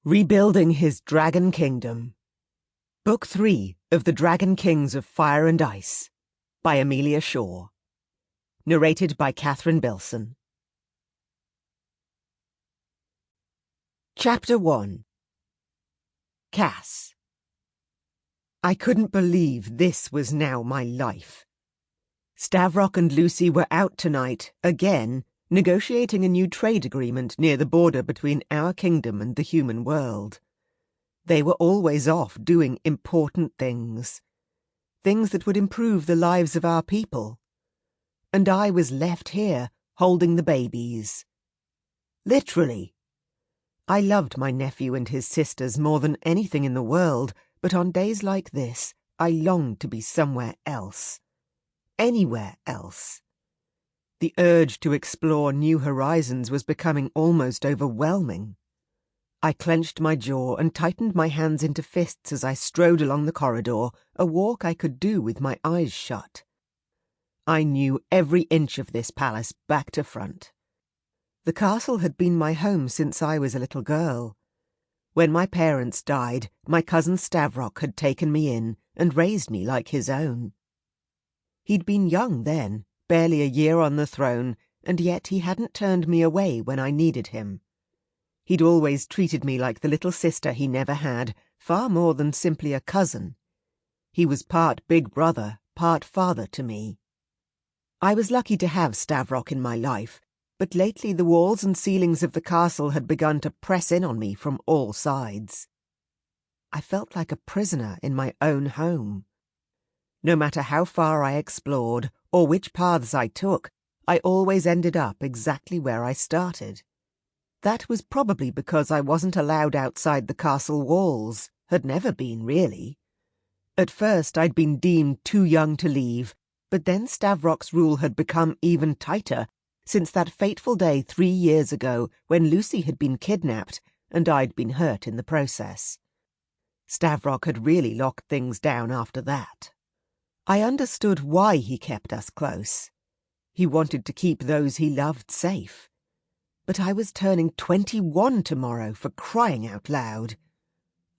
Rebuilding His Dragon Kingdom. Book 3 of The Dragon Kings of Fire and Ice by Amelia Shaw. Narrated by Bilson. Chapter 1. Cass. I couldn't believe this was now my life. Stavrock and Lucy were out tonight, again, negotiating a new trade agreement near the border between our kingdom and the human world. They were always off doing important things. Things that would improve the lives of our people. And I was left here, holding the babies. Literally. I loved my nephew and his sisters more than anything in the world, but on days like this, I longed to be somewhere else. Anywhere else. The urge to explore new horizons was becoming almost overwhelming. I clenched my jaw and tightened my hands into fists as I strode along the corridor, a walk I could do with my eyes shut. I knew every inch of this palace back to front. The castle had been my home since I was a little girl. When my parents died, my cousin Stavrock had taken me in and raised me like his own. He'd been young then, barely a year on the throne, and yet he hadn't turned me away when I needed him. He'd always treated me like the little sister he never had, far more than simply a cousin. He was part big brother, part father to me. I was lucky to have Stavrock in my life, but lately the walls and ceilings of the castle had begun to press in on me from all sides. I felt like a prisoner in my own home. No matter how far I explored, or which paths I took, I always ended up exactly where I started. That was probably because I wasn't allowed outside the castle walls, had never been, really. At first I'd been deemed too young to leave, but then Stavrock's rule had become even tighter since that fateful day 3 years ago when Lucy had been kidnapped and I'd been hurt in the process. Stavrock had really locked things down after that. I understood why he kept us close. He wanted to keep those he loved safe. But I was turning 21 tomorrow, for crying out loud.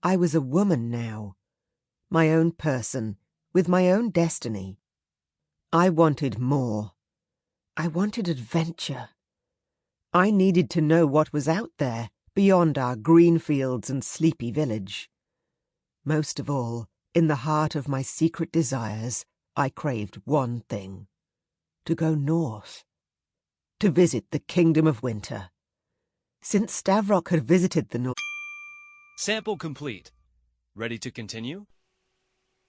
I was a woman now. My own person, with my own destiny. I wanted more. I wanted adventure. I needed to know what was out there, beyond our green fields and sleepy village. Most of all, in the heart of my secret desires, I craved one thing. To go north. To visit the Kingdom of Winter. Since Stavrock had visited the north... Sample complete. Ready to continue?